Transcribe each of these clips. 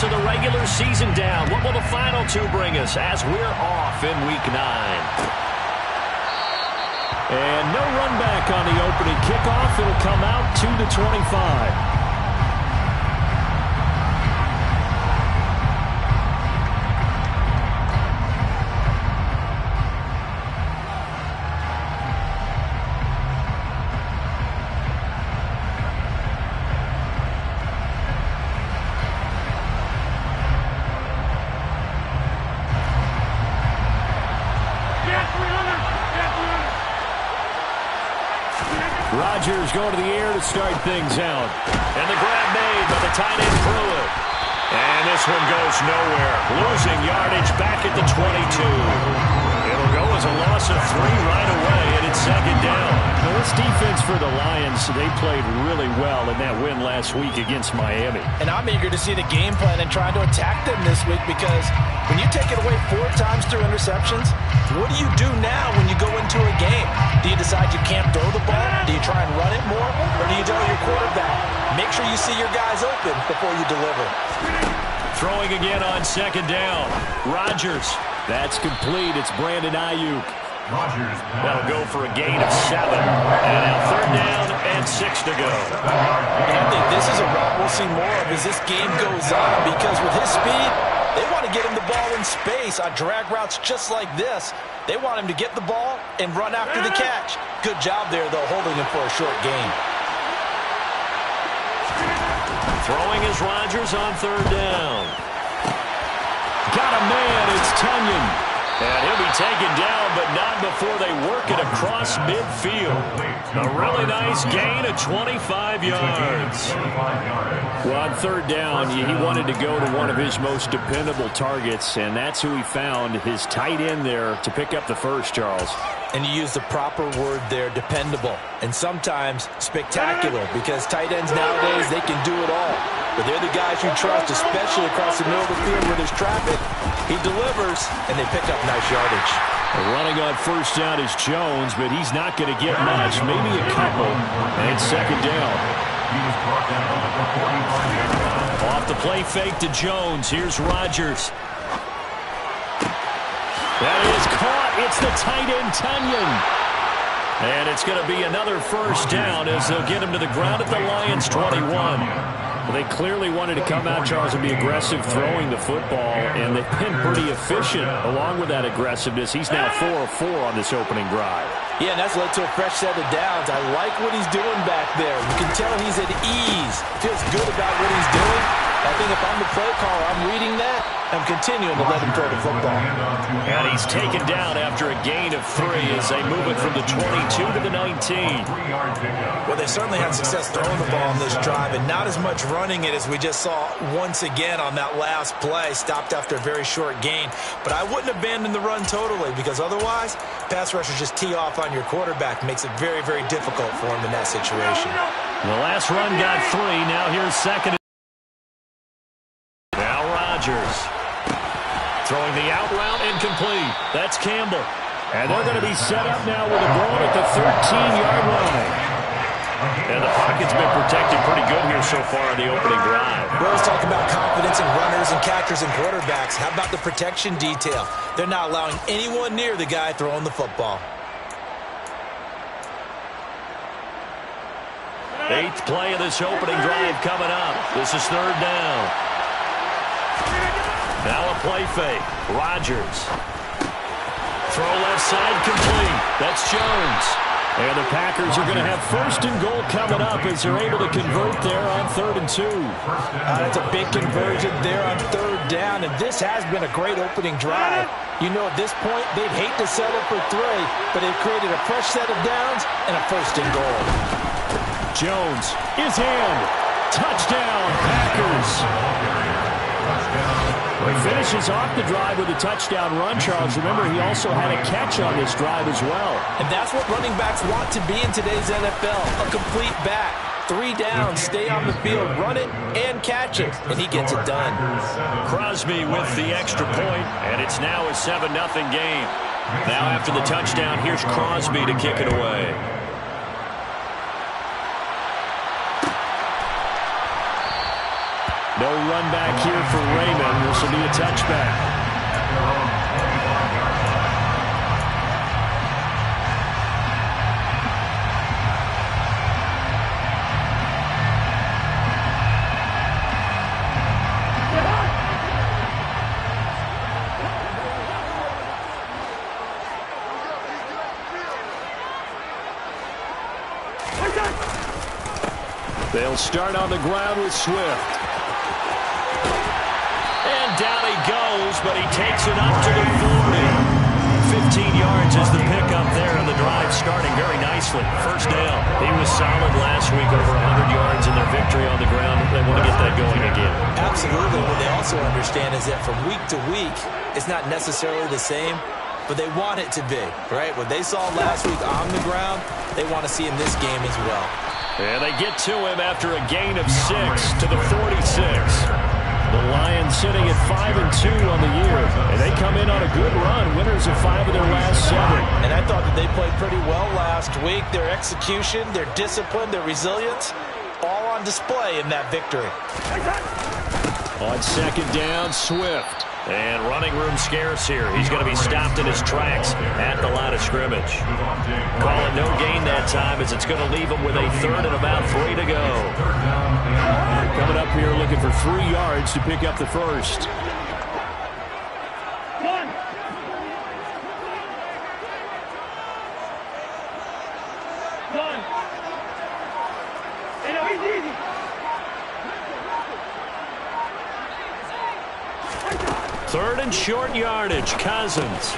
of the regular season down. What will the final two bring us as we're off in Week 9? And no run back on the opening kickoff. It'll come out to the 25. Rodgers going to the air to start things out. And the grab made by the tight end Pruitt. And this one goes nowhere. Losing yardage back at the 22. It'll go as a loss of 3 right away, and it's second down. Now this defense for the Lions, they played really well in that win last week against Miami. And I'm eager to see the game plan and trying to attack them this week, because when you take it away 4 times through interceptions, what do you do now when you go into a game? Do you decide you can't throw the ball? Do you try and run it more? Or do you tell your quarterback, make sure you see your guys open before you deliver? Throwing again on second down. Rodgers. That's complete. It's Brandon Ayuk. That'll go for a gain of 7. And now third down and 6 to go. And I think this is a route we'll see more of as this game goes on, because with his speed, they want to get him the ball in space on drag routes just like this. They want him to get the ball and run after the catch. Good job there, though, holding him for a short gain. Throwing is Rodgers on third down. Got a man, it's Tunyon. And he'll be taken down, but not before they work it across midfield. A really nice gain of 25 yards. Well, on third down, he wanted to go to one of his most dependable targets, and that's who he found, his tight end there, to pick up the first, Charles. And you use the proper word there, dependable, and sometimes spectacular, because tight ends nowadays, they can do it all. But they're the guys you trust, especially across the middle of the field where there's traffic. He delivers, and they pick up nice yardage. Running on first down is Jones, but he's not going to get much, maybe a couple. And second down. Off the play fake to Jones. Here's Rodgers. That is caught. It's the tight end, Tunyon. And it's going to be another first down as they'll get him to the ground at the Lions' 21. Well, they clearly wanted to come out, Charles, and be aggressive throwing the football, and they've been pretty efficient along with that aggressiveness. He's now 4 of 4 on this opening drive. Yeah, and that's led to a fresh set of downs. I like what he's doing back there. You can tell he's at ease. Feels good about what he's doing. I think if I'm the play caller, I'm reading that. I'm continuing to let him throw the football. And he's taken down after a gain of 3 as they move it from the 22 to the 19. Well, they certainly had success throwing the ball on this drive, and not as much running it as we just saw once again on that last play. Stopped after a very short gain. But I wouldn't abandon the run totally, because otherwise, pass rushers just tee off on your quarterback. Makes it very, very difficult for him in that situation. The last run got 3. Now here's second. Now Rodgers. Throwing the out route incomplete. That's Campbell. And they're going to be set up now with a ball at the 13-yard line. And the pocket's been protected pretty good here so far in the opening drive. We always talk about confidence in runners and catchers and quarterbacks. How about the protection detail? They're not allowing anyone near the guy throwing the football. 8th play of this opening drive coming up. This is third down. Now a play fake. Rodgers. Throw left side complete. That's Jones. And the Packers are going to have first and goal coming up as they're able to convert there on 3rd and 2. That's a big conversion there on third down, and this has been a great opening drive. You know, at this point, they'd hate to settle for 3, but they've created a fresh set of downs and a first and goal. Jones is in. Touchdown, Packers. He finishes off the drive with a touchdown run, Charles. Remember, he also had a catch on this drive as well. And that's what running backs want to be in today's NFL, a complete back. 3 downs, stay on the field, run it, and catch it, and he gets it done. Crosby with the extra point, and it's now a 7-0 game. Now after the touchdown, here's Crosby to kick it away. No run back here for Raymond. This will be a touchback. They'll start on the ground with Swift. And down he goes, but he takes it up to the 40. 15 yards is the pickup there, and the drive starting very nicely. First down. He was solid last week, over 100 yards in their victory on the ground. They want to get that going again. Absolutely. What they also understand is that from week to week, it's not necessarily the same, but they want it to be, right? What they saw last week on the ground, they want to see in this game as well. And they get to him after a gain of 6 to the 46. The Lions sitting at 5-2 on the year, and they come in on a good run, winners of 5 of their last 7. And I thought that they played pretty well last week. Their execution, their discipline, their resilience, all on display in that victory. On second down, Swift. And running room scarce here. He's going to be stopped in his tracks at the line of scrimmage. Call it no gain that time, as it's going to leave him with a third and about 3 to go. Coming up here looking for 3 yards to pick up the first. Third and short yardage, Cousins.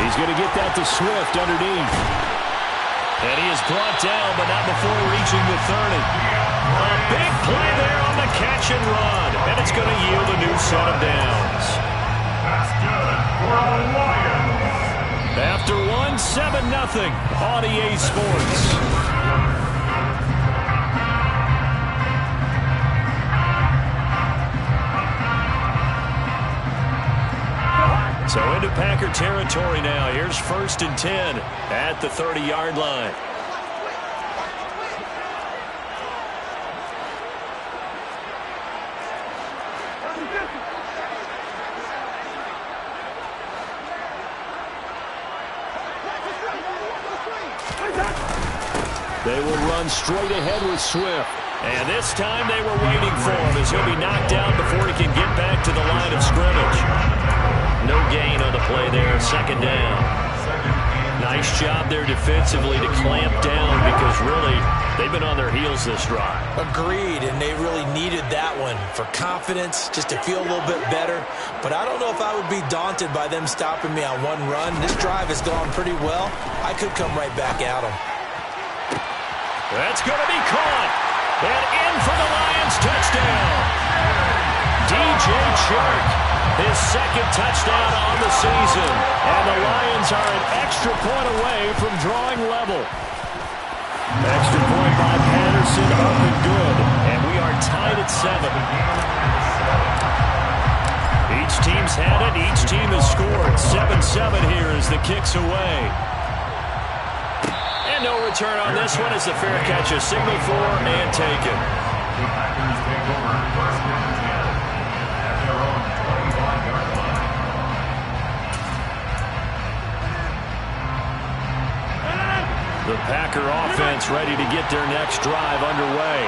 He's going to get that to Swift underneath. And he is brought down, but not before reaching the 30. A big play there on the catch and run. And it's going to yield a new set of downs. That's good for the Lions. After 7-0 on EA Sports. So into Packer territory now. Here's 1st and 10 at the 30-yard line. They will run straight ahead with Swift. And this time they were waiting for him, as he'll be knocked down before he can get back to the line of scrimmage. No gain on the play there, 2nd down. Nice job there defensively to clamp down, because really they've been on their heels this drive. Agreed, and they really needed that one for confidence, just to feel a little bit better. But I don't know if I would be daunted by them stopping me on one run. This drive has gone pretty well. I could come right back at them. That's going to be caught. And in for the Lions touchdown. DJ Chark. His 2nd touchdown on the season. And the Lions are an extra point away from drawing level. Extra point by Patterson, up and good. And we are tied at 7. Each team's had it. Each team has scored. 7-7 here as the kick's away. And no return on this one as the fair catch is signaled for and taken. The Packer offense ready to get their next drive underway.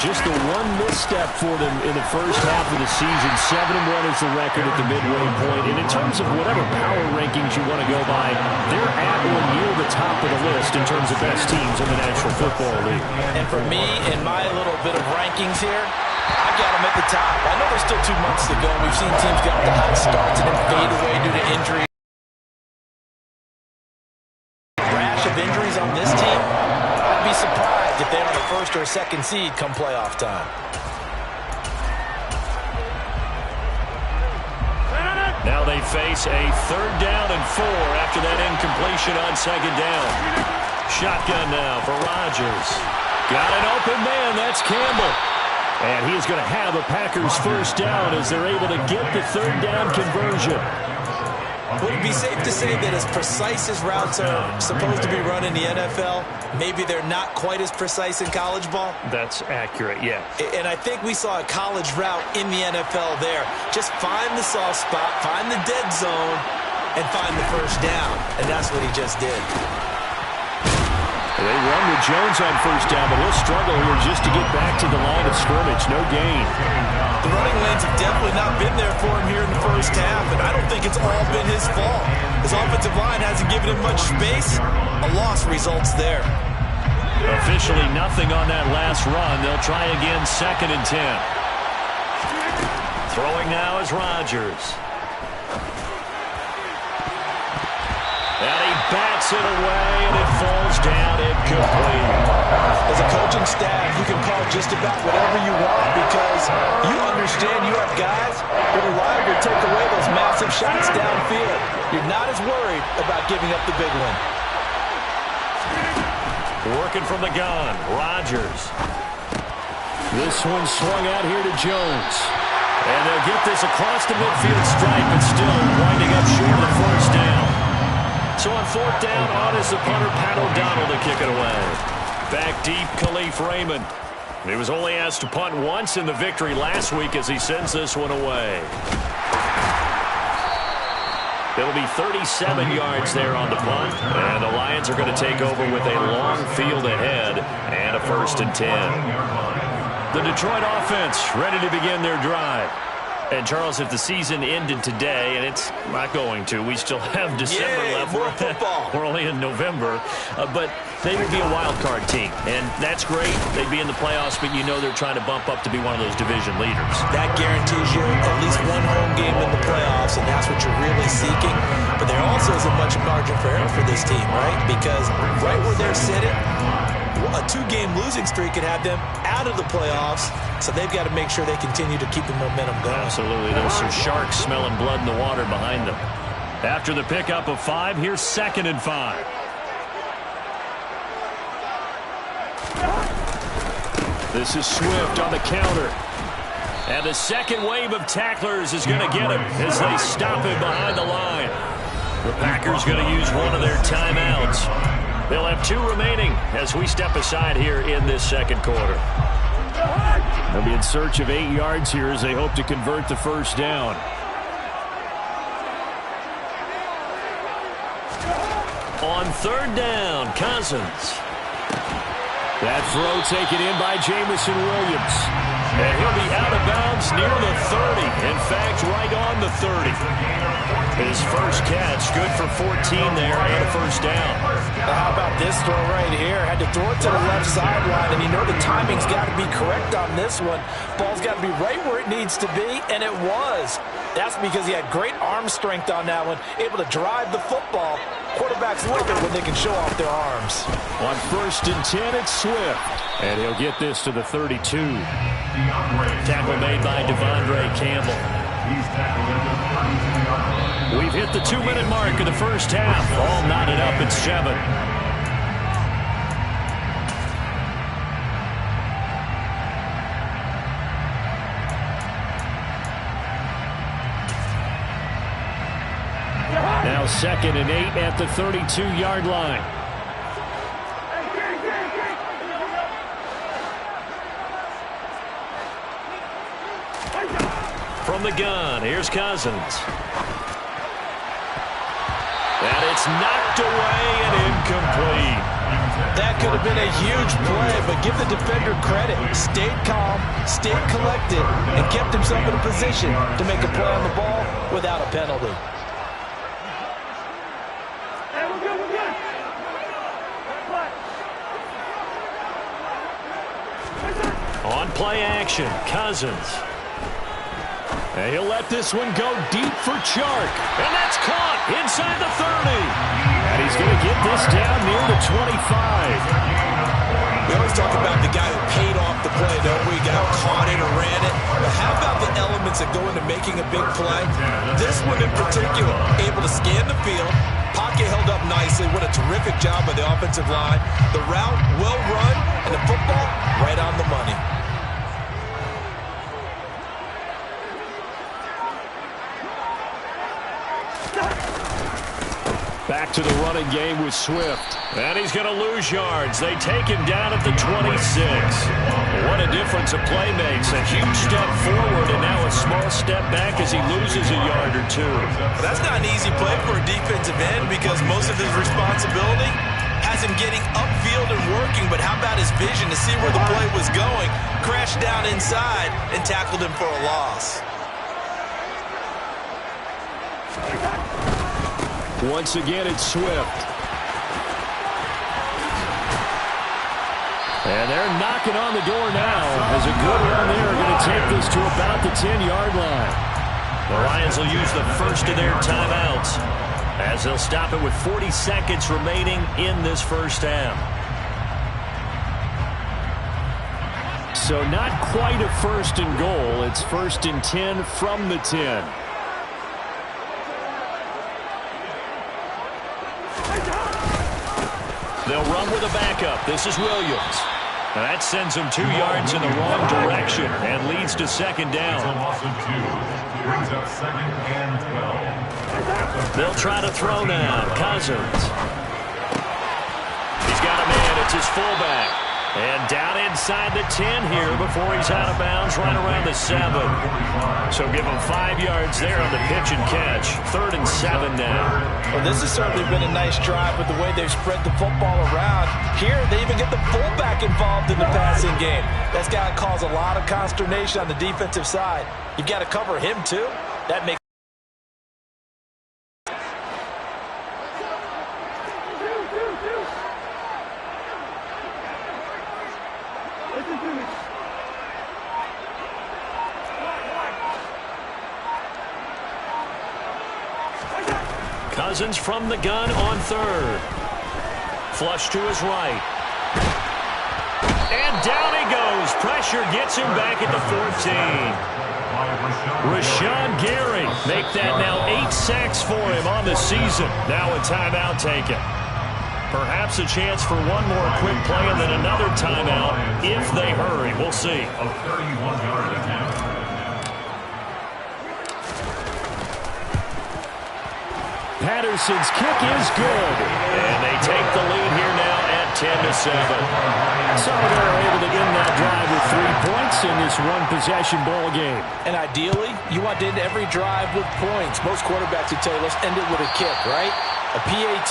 Just the one misstep for them in the first half of the season. 7-1 is the record at the midway point. And in terms of whatever power rankings you want to go by, they're at or near the top of the list in terms of best teams in the National Football League. And for me, in my little bit of rankings here, I've got them at the top. I know there's still 2 months to go. We've seen teams get off to hot starts and then fade away due to injury. Of injuries on this team, I'd be surprised if they're on the 1st or 2nd seed come playoff time. Now they face a 3rd down and 4 after that incompletion on 2nd down. Shotgun now for Rodgers. Got an open man, that's Campbell. And he is going to have a Packers 1st down as they're able to get the 3rd down conversion. Would it be safe to say that as precise as routes are supposed to be run in the NFL, maybe they're not quite as precise in college ball? That's accurate, yeah. And I think we saw a college route in the NFL there. Just find the soft spot, find the dead zone, and find the first down. And that's what he just did. They run with Jones on first down, but he'll struggle here just to get back to the line of scrimmage. No gain. The running lanes have definitely not been there for him here in the first half, and I don't think it's all been his fault. His offensive line hasn't given him much space. A loss results there. Officially nothing on that last run. They'll try again, 2nd and 10. Throwing now is Rodgers. And he bats it away, and it falls down incomplete. As a coaching staff, you can call just about whatever you want because you understand you have guys that are liable to take away those massive shots downfield. You're not as worried about giving up the big one. Working from the gun, Rodgers. This one swung out here to Jones. And they'll get this across the midfield stripe, but still winding up short of the first down. So on 4th down, on is the punter, Pat O'Donnell, to kick it away. Back deep, Khalif Raymond. He was only asked to punt once in the victory last week as he sends this one away. It'll be 37 yards there on the punt, and the Lions are going to take over with a long field ahead and a 1st and 10. The Detroit offense ready to begin their drive. And, Charles, if the season ended today, and it's not going to, we still have December left. More football. We're only in November. But they would be a wild card team, and that's great. They'd be in the playoffs, but you know they're trying to bump up to be one of those division leaders. That guarantees you at least one home game in the playoffs, and that's what you're really seeking. But there also isn't much margin for error for this team, right? Because right where they're sitting, a 2-game losing streak could have them out of the playoffs, so they've got to make sure they continue to keep the momentum going. Absolutely. There's some sharks smelling blood in the water behind them. After the pickup of 5, here's 2nd and 5. This is Swift on the counter. And the second wave of tacklers is going to get him as they stop him behind the line. The Packers going to use one of their timeouts. They'll have 2 remaining as we step aside here in this 2nd quarter. They'll be in search of 8 yards here as they hope to convert the first down. On 3rd down, Cousins. That throw taken in by Jamison Williams. And he'll be out of bounds near the 30. In fact, right on the 30. His first catch, good for 14 there and a first down. How about this throw right here? Had to throw it to the left sideline, and you know the timing's got to be correct on this one. Ball's got to be right where it needs to be, and it was. That's because he had great arm strength on that one, able to drive the football. Quarterbacks love it when they can show off their arms. On 1st and 10, it's Swift. And he'll get this to the 32. Tackle made by Devondre Campbell. We've hit the 2-minute mark of the first half. All knotted up at 7. Now 2nd and 8 at the 32-yard line. From the gun, here's Cousins. And it's knocked away and incomplete. That could have been a huge play, but give the defender credit. Stayed calm, stayed collected, and kept himself in a position to make a play on the ball without a penalty. On play action, Cousins. And he'll let this one go deep for Chark. And that's caught inside the 30. And he's going to get this down near the 25. We always talk about the guy who paid off the play, don't we? Guy who caught it or ran it. But how about the elements that go into making a big play? This one in particular, able to scan the field. Pocket held up nicely. What a terrific job by the offensive line. The route, well run, and the football right on the money. Back to the running game with Swift. And he's going to lose yards. They take him down at the 26. What a difference a play makes. A huge step forward and now a small step back as he loses a yard or two. That's not an easy play for a defensive end because most of his responsibility has him getting upfield and working, but how about his vision to see where the play was going, crashed down inside, and tackled him for a loss. Once again, it's Swift. And they're knocking on the door now. As a good run there, going to take this to about the 10-yard line. The Lions will use the first of their timeouts as they'll stop it with 40 seconds remaining in this first half. So not quite a first and goal. It's first and 10 from the 10. They'll run with a backup. This is Williams. And that sends them 2 yards in the wrong direction and leads to second down. Brings up second and 12. They'll try to throw now. Cousins. He's got a man. It's his fullback. And down inside the 10 here before he's out of bounds right around the 7. So give him 5 yards there on the pitch and catch. 3rd and 7 now. Well, this has certainly been a nice drive with the way they've spread the football around. Here, they even get the fullback involved in the passing game. That's got to cause a lot of consternation on the defensive side. You've got to cover him, too. That makes Cousins from the gun on 3rd. Flush to his right. And down he goes. Pressure gets him back at the 14. Rashawn Gary make that now 8 sacks for him on the season. Now a timeout taken. Perhaps a chance for one more quick play and then another timeout if they hurry. We'll see. A 31-yard attempt. Patterson's kick is good. And they take the lead here now at 10-7. So they're able to end that drive with 3 points in this one-possession ball game. And ideally, you want to end every drive with points. Most quarterbacks would tell you, let's end it with a kick, right? A PAT,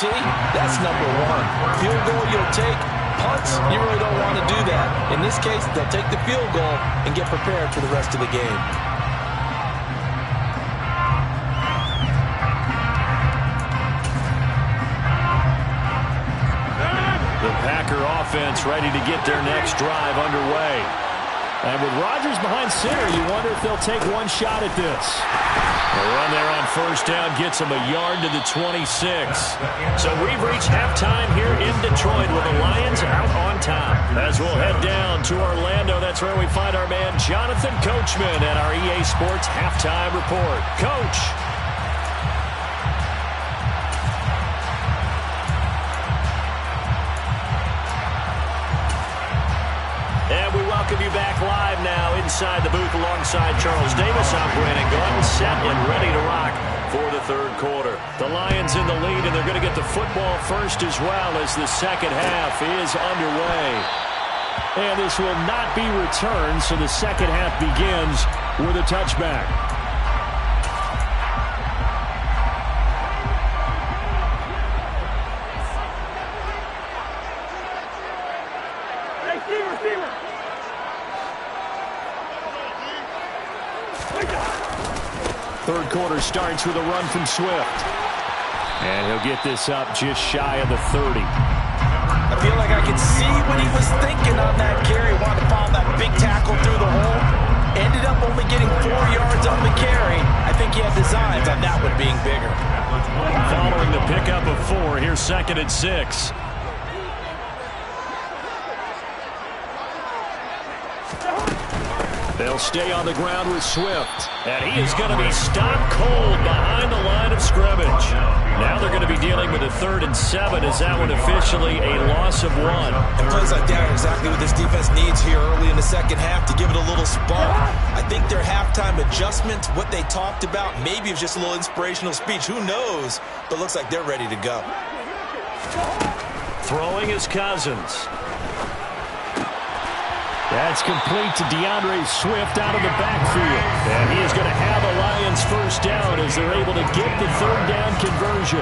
that's number 1. Field goal you'll take. Punts, you really don't want to do that. In this case, they'll take the field goal and get prepared for the rest of the game. The Packer offense ready to get their next drive underway. And with Rodgers behind center, you wonder if they'll take one shot at this. The run there on first down gets them a yard to the 26. So we've reached halftime here in Detroit with the Lions out on top. As we'll head down to Orlando, that's where we find our man Jonathan Coachman at our EA Sports Halftime Report. Coach. Welcome you back live now inside the booth alongside Charles Davis. I'm Brandon Gordon, set and ready to rock for the 3rd quarter. The Lions in the lead, and they're going to get the football first as well as the second half is underway. And this will not be returned, so the second half begins with a touchback. Third quarter starts with a run from Swift. And he'll get this up just shy of the 30. I feel like I could see what he was thinking on that carry. Wanted to follow that big tackle through the hole. Ended up only getting 4 yards on the carry. I think he had designs on that one being bigger. Following the pickup of 4, here's 2nd and 6. They'll stay on the ground with Swift. And he is going to be stopped cold behind the line of scrimmage. Now they're going to be dealing with a 3rd and 7 as that one officially a loss of 1. And plays like that are exactly what this defense needs here early in the second half to give it a little spark. I think their halftime adjustment, what they talked about, maybe it was just a little inspirational speech. Who knows? But looks like they're ready to go. Throwing is Cousins. That's complete to DeAndre Swift out of the backfield. And he is going to have a Lions first down as they're able to get the 3rd down conversion.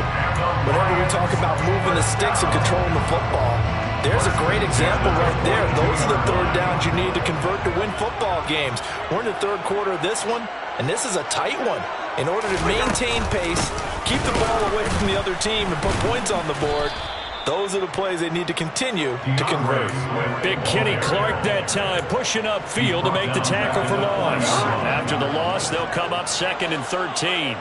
Whenever we talk about moving the sticks and controlling the football, there's a great example right there. Those are the 3rd downs you need to convert to win football games. We're in the 3rd quarter of this one, and this is a tight one. In order to maintain pace, keep the ball away from the other team, and put points on the board, those are the plays they need to continue to convert. Big Kenny Clark that time pushing upfield to make the tackle for loss. After the loss, they'll come up 2nd and 13.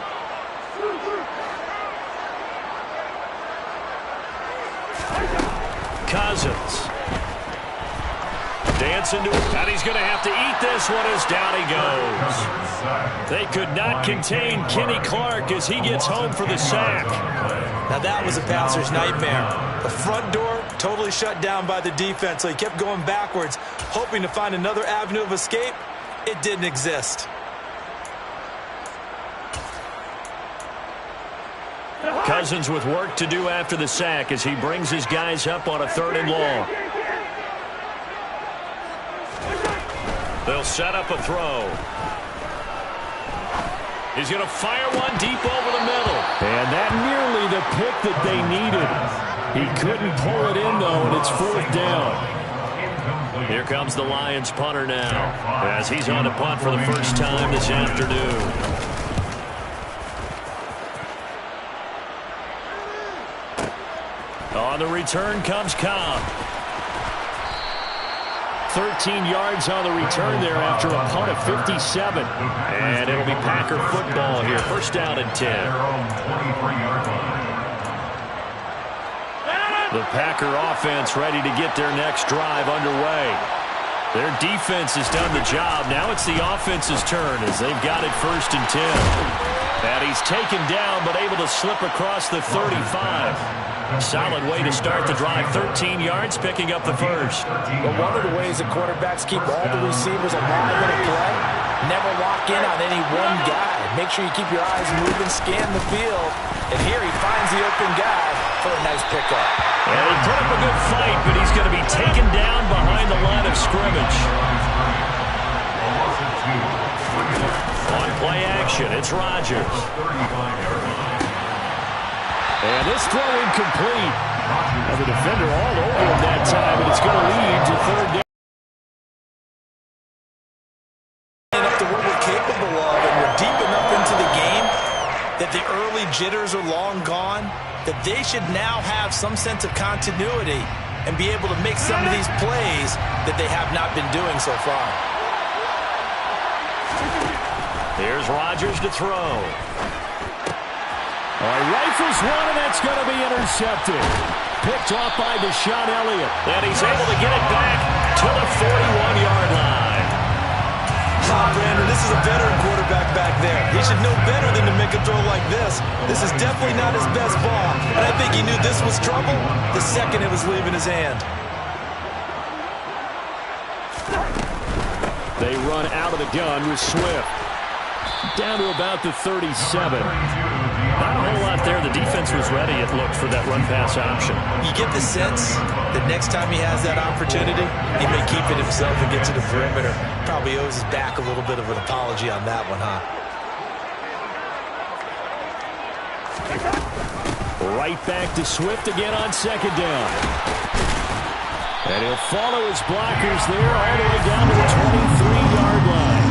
Cousins. Dancing to it, and he's going to have to eat this one as down he goes. They could not contain Kenny Clark as he gets home for the sack. Now that was a passer's nightmare. The front door totally shut down by the defense, so he kept going backwards, hoping to find another avenue of escape. It didn't exist. Cousins with work to do after the sack as he brings his guys up on a 3rd and long. They'll set up a throw. He's going to fire one deep over the middle. And that nearly the pick that they needed. He couldn't pull it in, though, and it's 4th down. Here comes the Lions punter now as he's on to punt for the first time this afternoon. On the return comes Cobb. 13 yards on the return there after a punt of 57. And it'll be Packer football here. First down and 10. The Packer offense ready to get their next drive underway. Their defense has done the job. Now it's the offense's turn as they've got it 1st and 10. And he's taken down but able to slip across the 35. Solid way to start the drive. 13 yards, picking up the first. But one of the ways that quarterbacks keep all the receivers alive in a play, never lock in on any one guy. Make sure you keep your eyes moving, scan the field. And here he finds the open guy for a nice pickup. And he put up a good fight, but he's going to be taken down behind the line of scrimmage. On play action, it's Rodgers. And this throw incomplete. And the defender all over him that time, and it's going to lead to 3rd down. Up to what we're capable of, and we're deep enough into the game that the early jitters are long gone, that they should now have some sense of continuity and be able to make some of these plays that they have not been doing so far. Here's Rodgers to throw. Rifles one, and that's going to be intercepted. Picked off by Deshaun Elliott. And he's able to get it back to the 41-yard line. Brandon, this is a veteran quarterback back there. He should know better than to make a throw like this. This is definitely not his best ball. And I think he knew this was trouble the second it was leaving his hand. They run out of the gun with Swift. Down to about the 37. Not a whole lot there. The defense was ready, it looked, for that run-pass option. You get the sense that next time he has that opportunity, he may keep it himself and get to the perimeter. Probably owes his back a little bit of an apology on that one, huh? Right back to Swift again on 2nd down. And he'll follow his blockers there all the way down to the 23-yard line.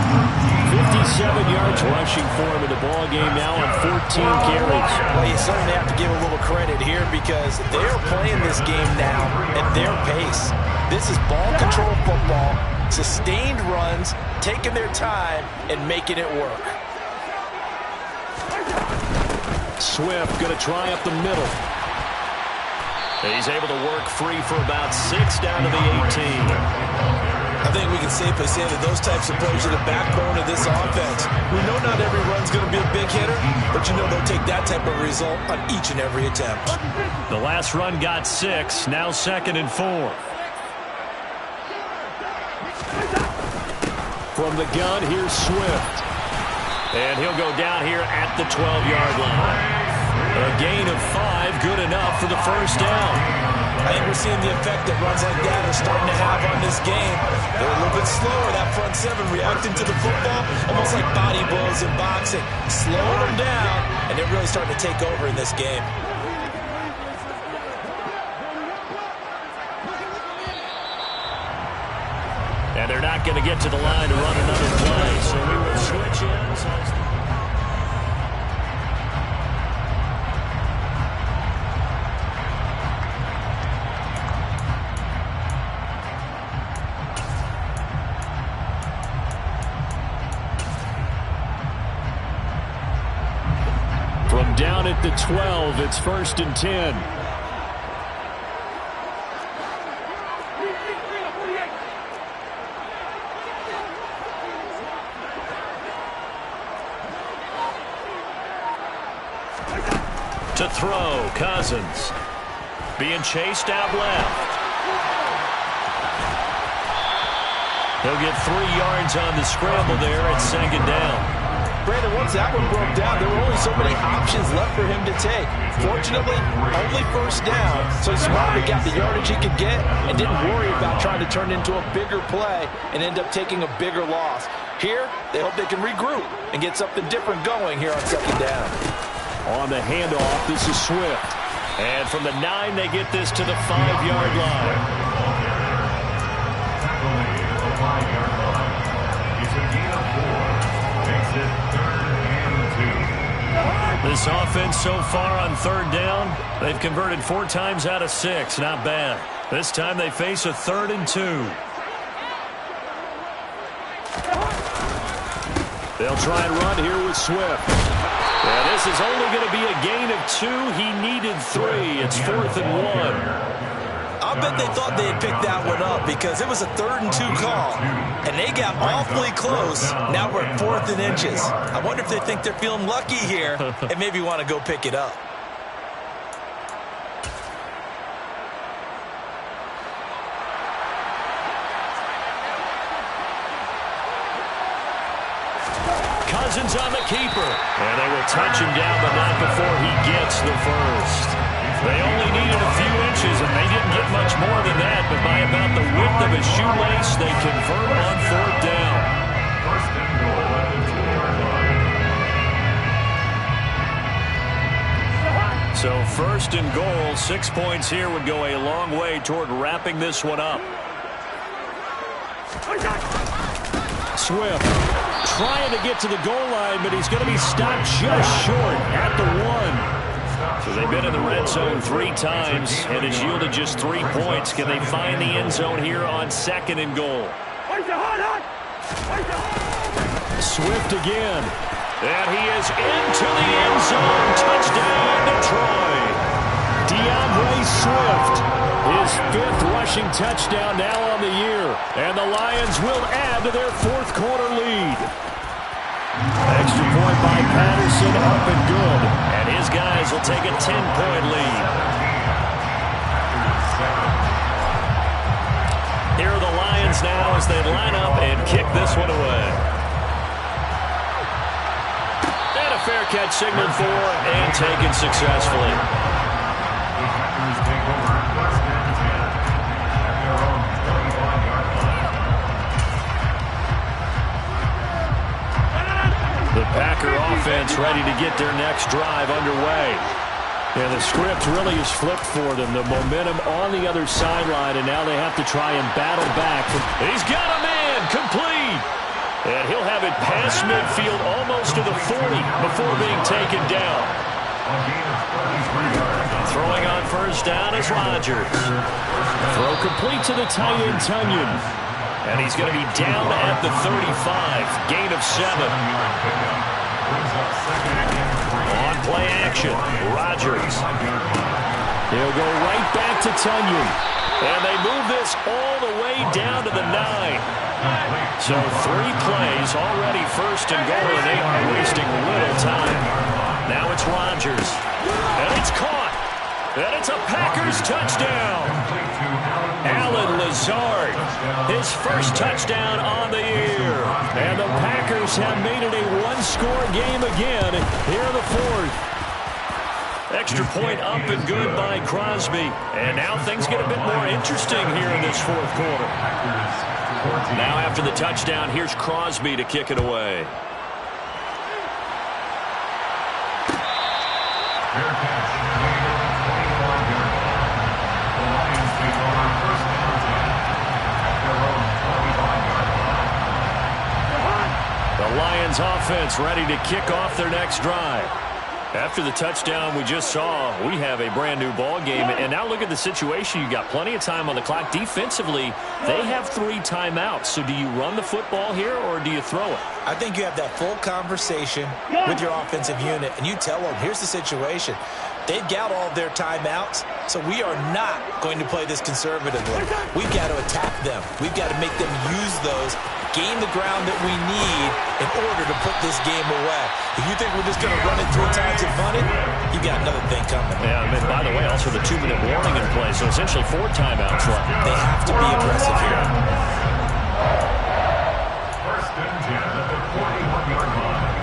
57 yards rushing for him in the ball game now on 14 carries. Well, you certainly have to give a little credit here because they're playing this game now at their pace. This is ball control football, sustained runs, taking their time, and making it work. Swift going to try up the middle. He's able to work free for about 6 down to the 18. I think we can safely say that those types of plays are the backbone of this offense. We know not every run's going to be a big hitter, but you know they'll take that type of result on each and every attempt. The last run got 6, now 2nd and 4. From the gun, here's Swift. And he'll go down here at the 12-yard line. A gain of 5, good enough for the first down. I think we're seeing the effect that runs like that are starting to have on this game. They're a little bit slower, that front seven, reacting to the football, almost like body blows in boxing. Slowing them down, and they're really starting to take over in this game. And they're not going to get to the line to run another play, so we will switch ends. From down at the 12, it's 1st and 10. To throw, Cousins. Being chased out left. He'll get 3 yards on the scramble there at 2nd down. Brandon, once that one broke down, there were only so many options left for him to take. Fortunately, only 1st down, so he smartly got the yardage he could get and didn't worry about trying to turn it into a bigger play and end up taking a bigger loss. Here, they hope they can regroup and get something different going here on 2nd down. On the handoff, this is Swift. And from the 9, they get this to the 5-yard line. It's a gain of 4. Makes it 3rd and 2. This offense so far on 3rd down, they've converted 4 times out of 6. Not bad. This time they face a 3rd and 2. They'll try and run here with Swift. And this is only going to be a gain of 2. He needed 3. It's 4th and 1. I'll bet they thought they had picked that one up because it was a 3rd and 2 call. And they got awfully close. Now we're at 4th and inches. I wonder if they think they're feeling lucky here and maybe want to go pick it up. Cousins on the keeper. And they will touch him down, but not before he gets the first. They only needed a few inches, and they didn't get much more than that, but by about the width of a shoelace, they convert on 4th down. 1st and goal at the 2-yard line. So 1st and goal, 6 points here would go a long way toward wrapping this one up. Swift trying to get to the goal line, but he's going to be stopped just short at the 1. So they've been in the red zone 3 times, and it's yielded just 3 points. Can they find the end zone here on 2nd and goal? Swift again. And he is into the end zone. Touchdown, Detroit. DeAndre Swift, his 5th rushing touchdown now on the year. And the Lions will add to their 4th quarter lead. Extra point by Patterson, up and good. And his guys will take a 10-point lead. Here are the Lions now as they line up and kick this one away. And a fair catch signaled for and taken successfully. The Packer offense ready to get their next drive underway. And the script really is flipped for them. The momentum on the other sideline, and now they have to try and battle back. He's got a man, complete. And he'll have it past midfield almost to the 40 before being taken down. Throwing on 1st down is Rodgers. Throw complete to the tight end, Tunyon. And he's going to be down at the 35. Gain of 7. On play action, Rodgers. He'll go right back to Tunyon. And they move this all the way down to the 9. So 3 plays, already first and goal, and they are wasting little time. Now it's Rodgers. And it's caught. And it's a Packers touchdown. Allen Lazard, his first touchdown on the year. And the Packers have made it a one-score game again here in the 4th. Extra point up and good by Crosby. And now things get a bit more interesting here in this 4th quarter. Now after the touchdown, here's Crosby to kick it away. The Lions offense ready to kick off their next drive. After the touchdown we just saw, we have a brand new ball game. And now look at the situation. You got plenty of time on the clock. Defensively, they have 3 timeouts. So do you run the football here or do you throw it? I think you have that full conversation with your offensive unit, and you tell them, here's the situation. They've got all their timeouts, so we are not going to play this conservatively. We've got to attack them. We've got to make them use those, gain the ground that we need in order to put this game away. If you think we're just going to run it 3 times and punt it, you got another thing coming. Yeah, I mean, by the way, also the 2-minute warning in play, so essentially 4 timeouts left. They have to be aggressive here. First and 10 at the 41-yard line.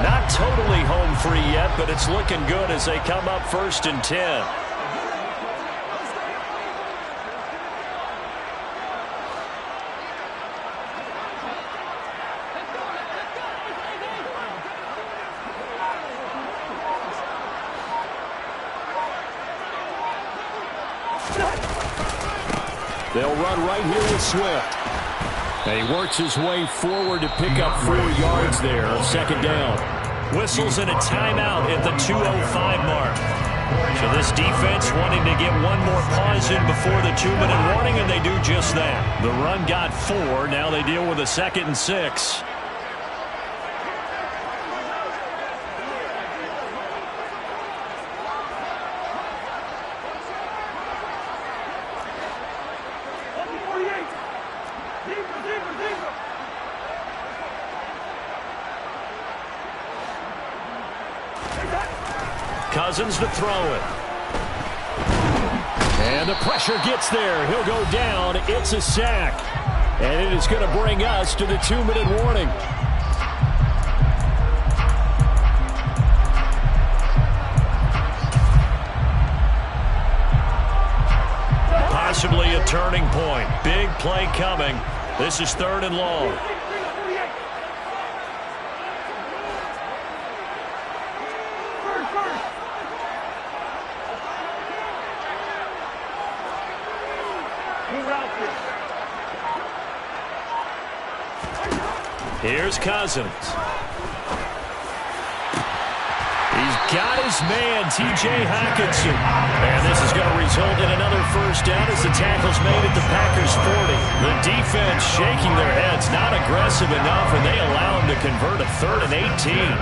Not totally home free yet, but it's looking good as they come up first and 10. They'll run right here with Swift. And he works his way forward to pick up 4 yards there on second down. Whistles and a timeout at the 2:05 mark. So this defense wanting to get one more pause in before the 2-minute warning, and they do just that. The run got 4. Now they deal with a 2nd and 6. Cousins to throw it. And the pressure gets there. He'll go down. It's a sack. And it is going to bring us to the 2-minute warning. Possibly a turning point. Big play coming. This is 3rd and long. Here's Cousins. He's got his man, T.J. Hockenson. And this is going to result in another first down as the tackle's made at the Packers' 40. The defense shaking their heads, not aggressive enough, and they allow him to convert a 3rd and 18.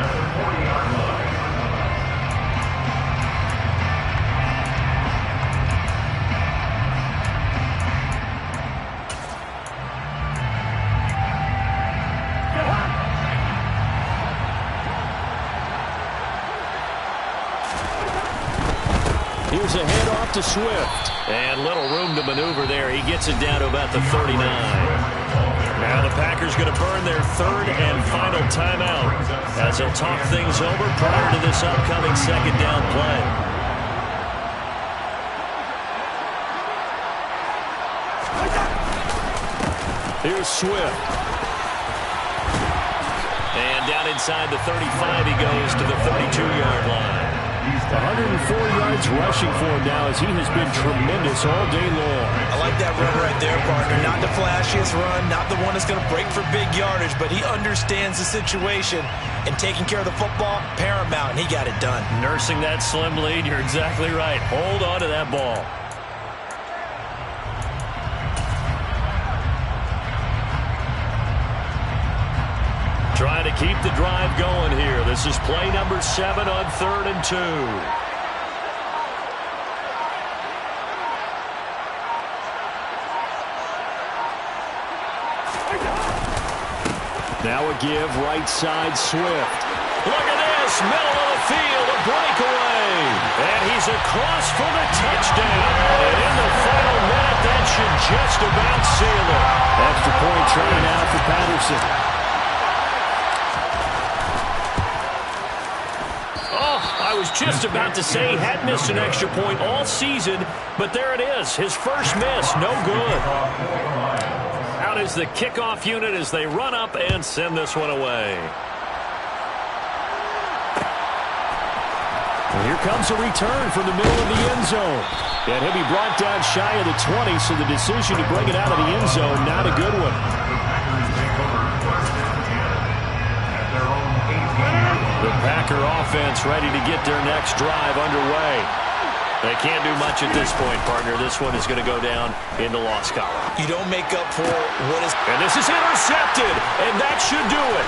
Here's a handoff to Swift. And little room to maneuver there. He gets it down to about the 39. Now the Packers going to burn their 3rd and final timeout as they'll talk things over prior to this upcoming 2nd down play. Here's Swift. And down inside the 35 he goes to the 32-yard line. 104 yards rushing for him now as he has been tremendous all day long. I like that run right there, partner. Not the flashiest run, not the one that's going to break for big yardage, but he understands the situation, and taking care of the football, paramount, and he got it done. Nursing that slim lead, you're exactly right. Hold on to that ball. Trying to keep the drive going here. This is play number 7 on 3rd and 2. Now a give, right side, Swift. Look at this, middle of the field, a breakaway. And he's across for the touchdown. And in the final minute, that should just about seal it. Extra point try now for Patterson. Oh, I was just about to say he had missed an extra point all season, but there it is, his first miss, no good. Out is the kickoff unit as they run up and send this one away. And here comes a return from the middle of the end zone. And he'll be brought down shy of the 20, so the decision to bring it out of the end zone, not a good one. The Packer offense ready to get their next drive underway. They can't do much at this point, partner. This one is going to go down in the loss column. You don't make up for what is... And this is intercepted, and that should do it.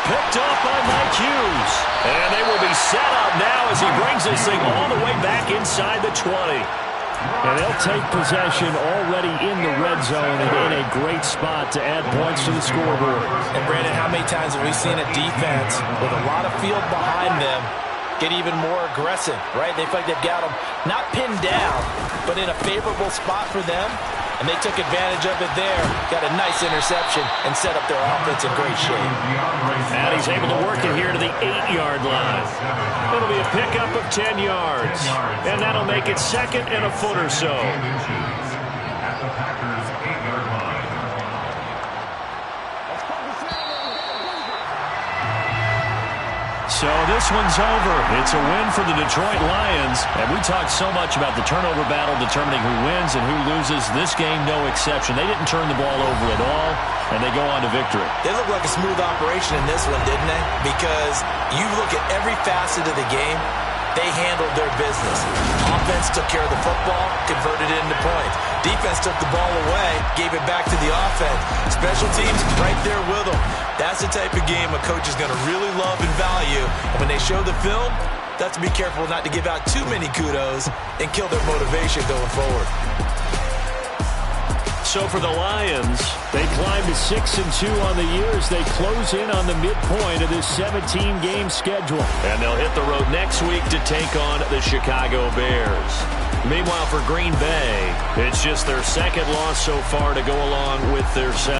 Picked off by Mike Hughes. And they will be set up now as he brings this thing all the way back inside the 20. And they'll take possession already in the red zone and in a great spot to add points to the scoreboard. And Brandon, how many times have we seen a defense with a lot of field behind them get even more aggressive, right? They feel like they've got them not pinned down, but in a favorable spot for them. And they took advantage of it there. Got a nice interception and set up their offense in great shape. And he's able to work it here to the 8-yard line. It'll be a pickup of 10 yards. And that'll make it 2nd and a foot or so. At the Packers' 8-yard line. So this one's over. It's a win for the Detroit Lions. And we talked so much about the turnover battle determining who wins and who loses. This game, no exception. They didn't turn the ball over at all, and they go on to victory. They look like a smooth operation in this one, didn't they? Because you look at every facet of the game, they handled their business. Offense took care of the football, converted it into points. Defense took the ball away, gave it back to the offense. Special teams right there with them. That's the type of game a coach is going to really love and value. And when they show the film, that's to be careful not to give out too many kudos and kill their motivation going forward. So for the Lions, they climb to 6-2 on the year as they close in on the midpoint of this 17-game schedule. And they'll hit the road next week to take on the Chicago Bears. Meanwhile, for Green Bay, it's just their 2nd loss so far to go along with their 7th.